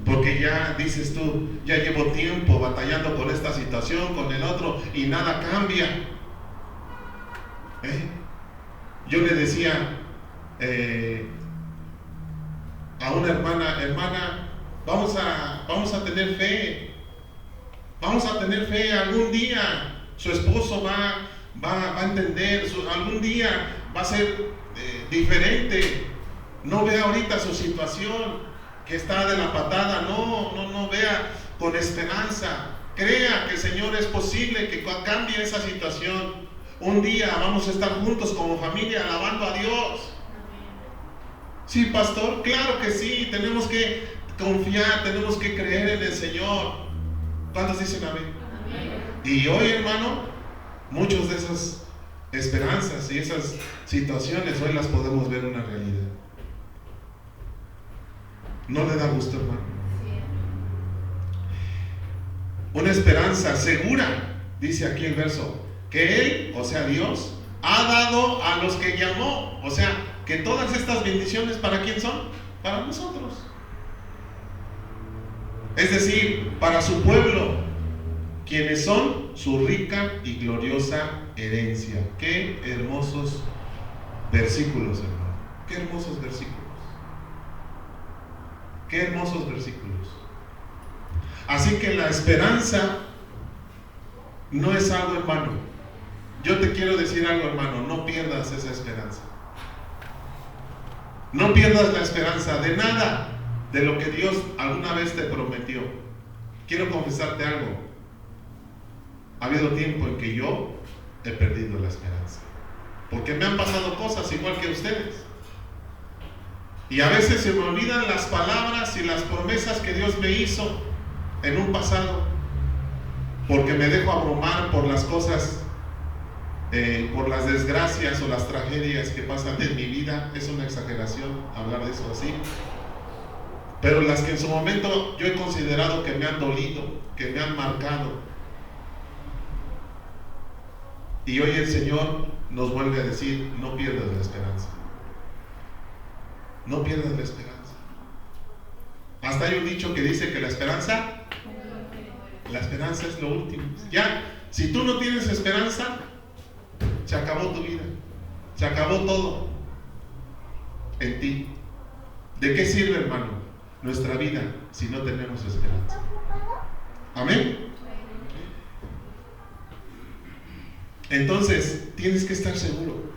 porque ya dices tú: ya llevo tiempo batallando con esta situación, con el otro, y nada cambia. Yo le decía a una hermana, vamos a tener fe. Vamos a tener fe. Algún día su esposo va a entender, algún día va a ser diferente. No vea ahorita su situación que está de la patada, no vea con esperanza. Crea que el Señor es posible que cambie esa situación. Un día vamos a estar juntos como familia alabando a Dios. Sí, pastor, claro que sí. Tenemos que confiar, tenemos que creer en el Señor. ¿Cuántos dicen amén? Amén. Y hoy, hermano, muchas de esas esperanzas y esas situaciones hoy las podemos ver una realidad. ¿No le da gusto, hermano? Sí. Una esperanza segura, dice aquí el verso, que Él, o sea Dios, ha dado a los que llamó. O sea, que todas estas bendiciones, ¿para quién son? Para nosotros. Es decir, para su pueblo, quienes son su rica y gloriosa herencia. Qué hermosos versículos, hermano. Qué hermosos versículos. Qué hermosos versículos. Así que la esperanza no es algo, hermano. Yo te quiero decir algo, hermano. No pierdas esa esperanza. No pierdas la esperanza de nada de lo que Dios alguna vez te prometió. Quiero confesarte algo. Ha habido tiempo en que yo he perdido la esperanza, porque me han pasado cosas igual que ustedes, y a veces se me olvidan las palabras y las promesas que Dios me hizo en un pasado, porque me dejo abrumar por las cosas, por las desgracias o las tragedias que pasan en mi vida. Es una exageración hablar de eso así, pero las que en su momento yo he considerado que me han dolido, que me han marcado. Y hoy el Señor nos vuelve a decir: no pierdas la esperanza. No pierdas la esperanza. Hasta hay un dicho que dice que la esperanza es lo último. Ya, si tú no tienes esperanza, se acabó tu vida. Se acabó todo en ti. ¿De qué sirve, hermano, nuestra vida si no tenemos esperanza? Amén. Entonces tienes que estar seguro.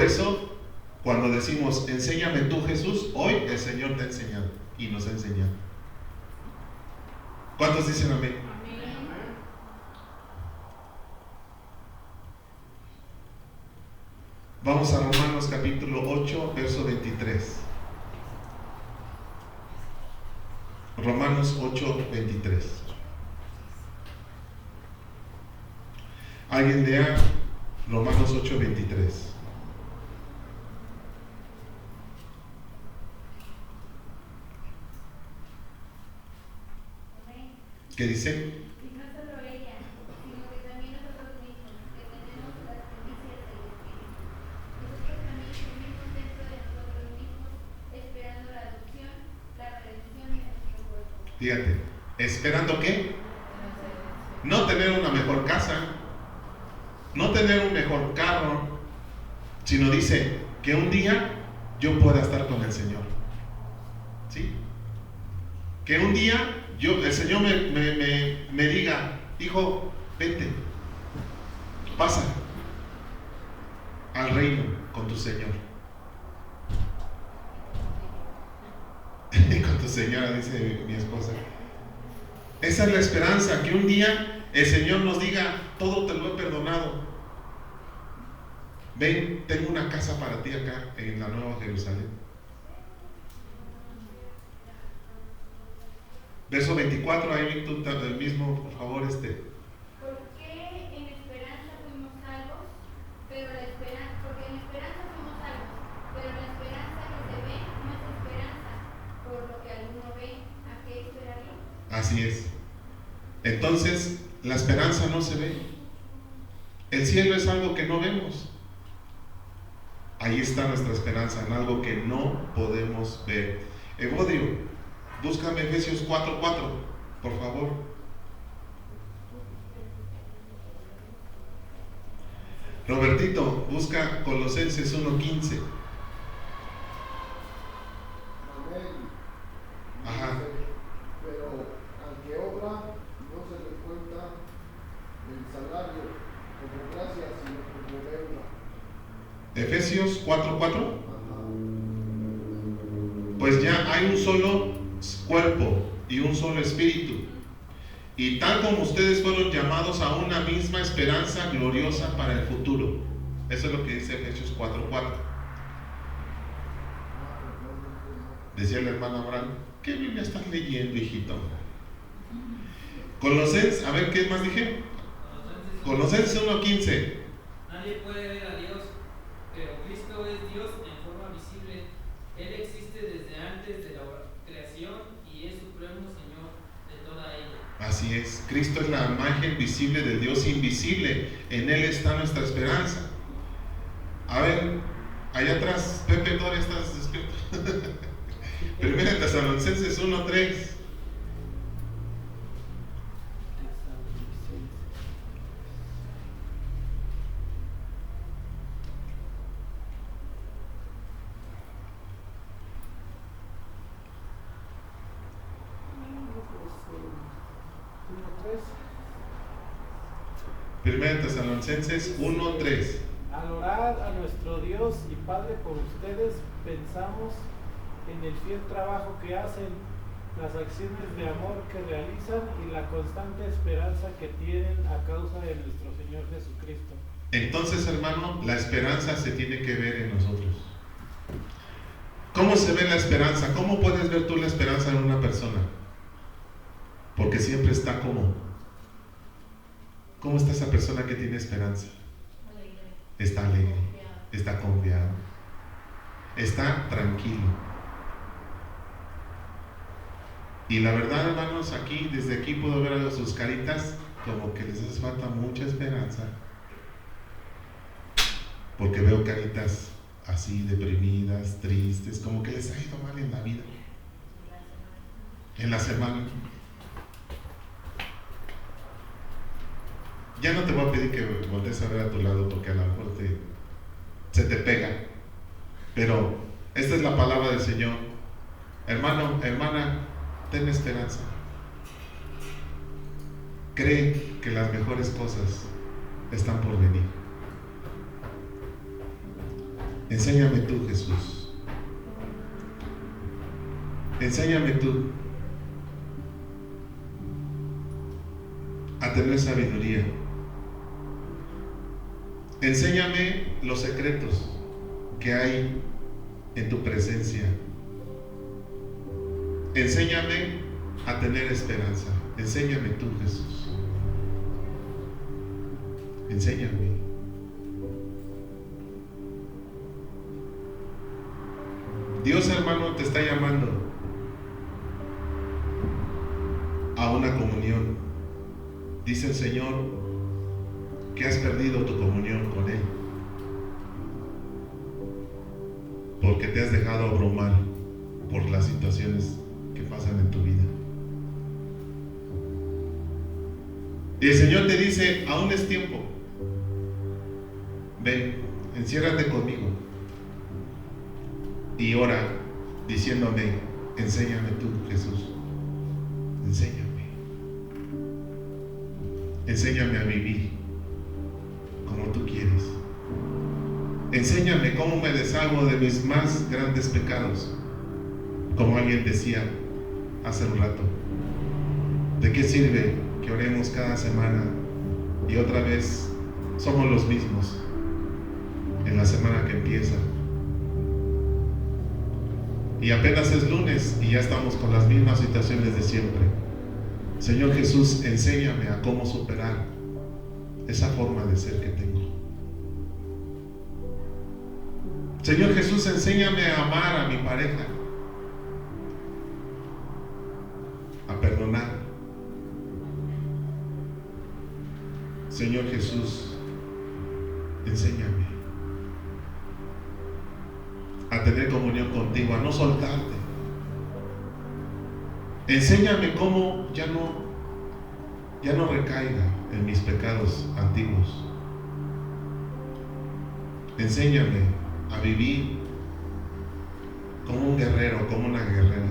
Por eso, cuando decimos, enséñame tú, Jesús, hoy el Señor te ha enseñado y nos ha enseñado. ¿Cuántos dicen amén? Vamos a Romanos capítulo 8, verso 23. Romanos 8, 23. Alguien lea Romanos 8, 23. ¿Qué dice? Y no solo ella, sino que también nosotros mismos, que tenemos las primicias del Espíritu. Nosotros también vivimos dentro de nosotros mismos, esperando la adopción, la redención de nuestro cuerpo. Fíjate, ¿esperando qué? No tener una mejor casa, no tener un mejor carro, sino dice que un día yo pueda estar con el Señor. ¿Sí? Que un día el Señor me diga, hijo, vente, pasa al reino con tu Señor. Con tu señora, dice mi esposa. Esa es la esperanza, que un día el Señor nos diga, todo te lo he perdonado. Ven, tengo una casa para ti acá en la Nueva Jerusalén. Verso 24, ahí tú el mismo, por favor, Porque en esperanza fuimos salvos, porque en esperanza fuimos salvos, pero la esperanza que se ve no es esperanza, por lo que alguno ve, ¿a qué esperaría? Así es. Entonces, la esperanza no se ve. El cielo es algo que no vemos. Ahí está nuestra esperanza, en algo que no podemos ver. Evodio, búscame Efesios 4:4, por favor. Robertito, busca Colosenses 1:15. Ajá. Pero al que obra no se le cuenta el salario como gracia, sino como deuda. Efesios 4:4. Pues ya hay un solo cuerpo y un solo espíritu, y tal como ustedes fueron llamados a una misma esperanza gloriosa para el futuro. Eso es lo que dice Efesios 4:4. Decía la hermana Abraham, ¿qué Biblia estás leyendo, hijito? Colosenses, a ver, ¿qué más dije? Colosenses 1:15. Nadie puede ver a Dios, pero Cristo es Dios en forma visible. Él existe desde antes de la creación y es supremo Señor de toda ella. Así es, Cristo es la imagen visible del Dios invisible. En Él está nuestra esperanza. A ver, allá atrás, Pepe, ¿todavía estás despierto? Primera Tesalonicenses 1:3. Primera Tesalonicenses 1:3. Al orar a nuestro Dios y Padre por ustedes, pensamos en el fiel trabajo que hacen, las acciones de amor que realizan y la constante esperanza que tienen a causa de nuestro Señor Jesucristo. Entonces, hermano, la esperanza se tiene que ver en nosotros. ¿Cómo se ve la esperanza? ¿Cómo puedes ver tú la esperanza en una persona? Porque siempre está como. ¿Cómo está esa persona que tiene esperanza? Está alegre, está confiado, está tranquilo. Y la verdad, hermanos, desde aquí puedo ver a sus caritas como que les hace falta mucha esperanza. Porque veo caritas así deprimidas, tristes, como que les ha ido mal en la vida, en la semana. Ya no te voy a pedir que voltees a ver a tu lado porque a lo mejor se te pega. Pero esta es la palabra del Señor. Hermano, hermana, ten esperanza. Cree que las mejores cosas están por venir. Enséñame tú, Jesús. Enséñame tú a tener sabiduría. Enséñame los secretos que hay en tu presencia. Enséñame a tener esperanza. Enséñame tú, Jesús. Enséñame. Dios, hermano, te está llamando a una comunión. Dice el Señor que has perdido tu comunión con Él porque te has dejado abrumar por las situaciones que pasan en tu vida. Y el Señor te dice, aún es tiempo. Ven, enciérrate conmigo y ora diciéndome, enséñame tú, Jesús. Enséñame. Enséñame a vivir como tú quieres. Enséñame cómo me deshago de mis más grandes pecados. Como alguien decía hace un rato, ¿de qué sirve que oremos cada semana y otra vez somos los mismos en la semana que empieza? Y apenas es lunes y ya estamos con las mismas situaciones de siempre. Señor Jesús, enséñame a cómo superar esa forma de ser que tengo. Señor Jesús, enséñame a amar a mi pareja, a perdonar. Señor Jesús, enséñame a tener comunión contigo, a no soltarte. Enséñame cómo ya no recaiga en mis pecados antiguos. Enséñame a vivir como un guerrero, como una guerrera.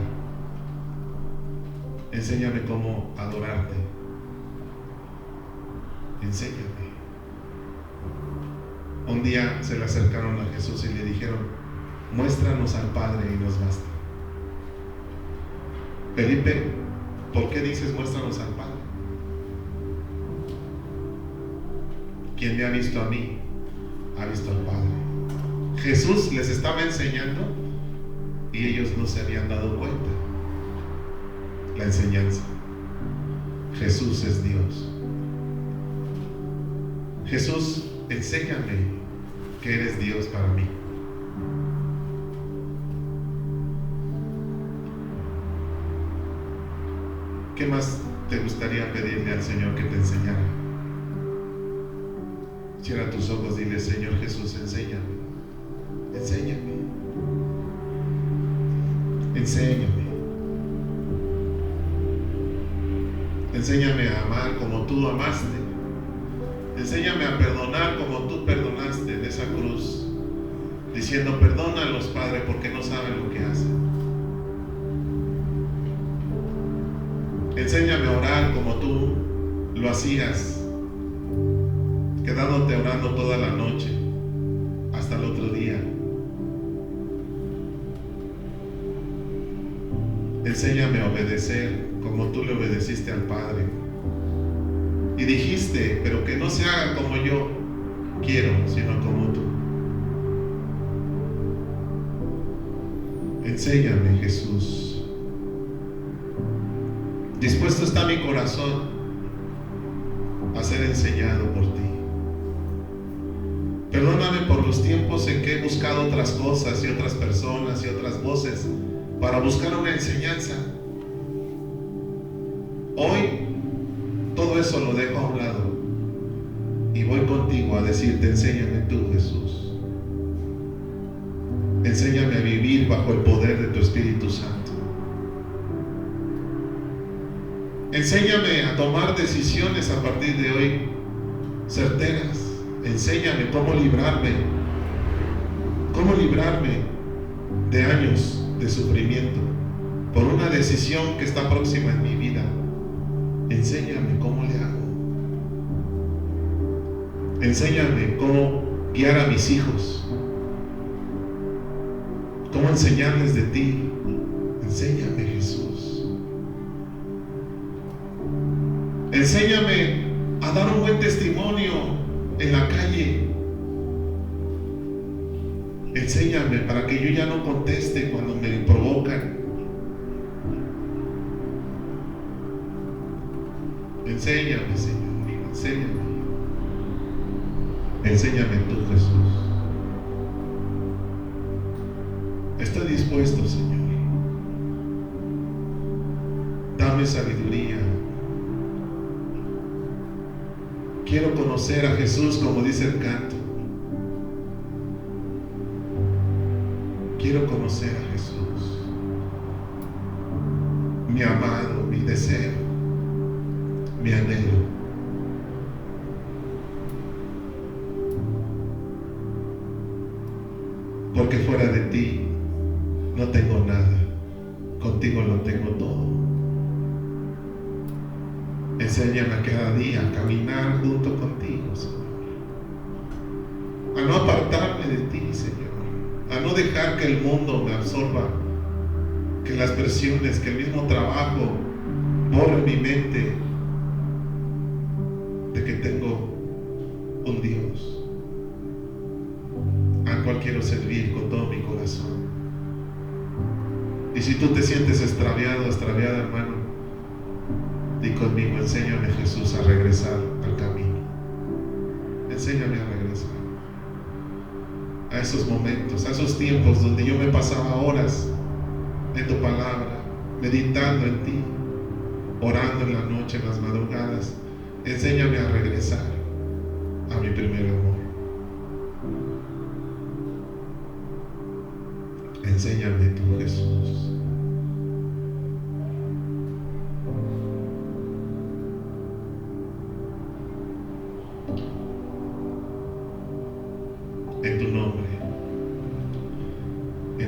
Enséñame cómo adorarte. Enséñame. Un día se le acercaron a Jesús y le dijeron, muéstranos al Padre y nos basta. Felipe, ¿por qué dices muéstranos al Padre? Quien me ha visto a mí, ha visto al Padre. Jesús les estaba enseñando y ellos no se habían dado cuenta. La enseñanza. Jesús es Dios. Jesús, enséñame que eres Dios para mí. ¿Qué más te gustaría pedirle al Señor que te enseñara? Cierra tus ojos, dile, Señor Jesús, enséñame. Enséñame. Enséñame. Enséñame a amar como tú amaste. Enséñame a perdonar como tú perdonaste en esa cruz, diciendo, perdónalos, Padre, porque no saben lo que hacen. Enséñame a orar como tú lo hacías, quedándote orando toda la noche hasta el otro día. Enséñame a obedecer como tú le obedeciste al Padre. Y dijiste, pero que no se haga como yo quiero, sino como tú. Enséñame, Jesús. Dispuesto está mi corazón a ser enseñado por ti. Perdóname por los tiempos en que he buscado otras cosas y otras personas y otras voces para buscar una enseñanza. Hoy todo eso lo dejo a un lado y voy contigo a decirte, enséñame tú, Jesús. Enséñame a vivir bajo el poder de tu Espíritu Santo. Enséñame a tomar decisiones a partir de hoy certeras. Enséñame cómo librarme de años de sufrimiento por una decisión que está próxima en mi vida. Enséñame cómo le hago. Enséñame cómo guiar a mis hijos. cómo enseñarles de ti. Enséñame, Jesús. Enséñame a dar un buen testimonio en la calle. Enséñame para que yo ya no conteste cuando me provocan. Enséñame, Señor, enséñame. Enséñame tú, Jesús. Estoy dispuesto, Señor. Dame sabiduría. Quiero conocer a Jesús como dice el canto. Quiero conocer a Jesús, mi amado, mi deseo, mi anhelo. Porque fuera de ti no tengo nada, contigo lo tengo todo. Enséñame a cada día a caminar junto contigo, Señor. A no apartarme de ti, Señor. A no dejar que el mundo me absorba, que las presiones, que el mismo trabajo borre mi mente de que tengo un Dios al cual quiero servir con todo mi corazón. Y si tú te sientes extraviado, extraviada, hermano, di conmigo: enséñame, Jesús, a regresar al camino. Enséñame a regresar a esos momentos, a esos tiempos donde yo me pasaba horas en tu palabra, meditando en ti, orando en la noche, en las madrugadas. Enséñame a regresar a mi primer amor. Enséñame tú, Jesús. En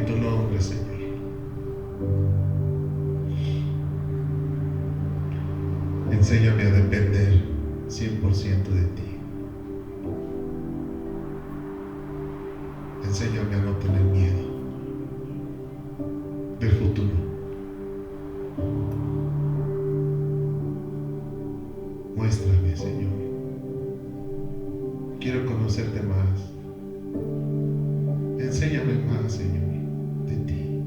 tu nombre, Señor. Enséñame a depender 100% de ti. Enséñame a no tener miedo del futuro. Muéstrame, Señor. Quiero conocerte más. Enséñame más, Señor, de ti.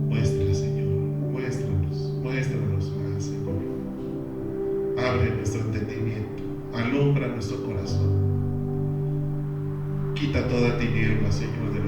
Muestra, Señor, muéstranos más, Señor. Abre nuestro entendimiento, alumbra nuestro corazón. Quita toda tiniebla, Señor, de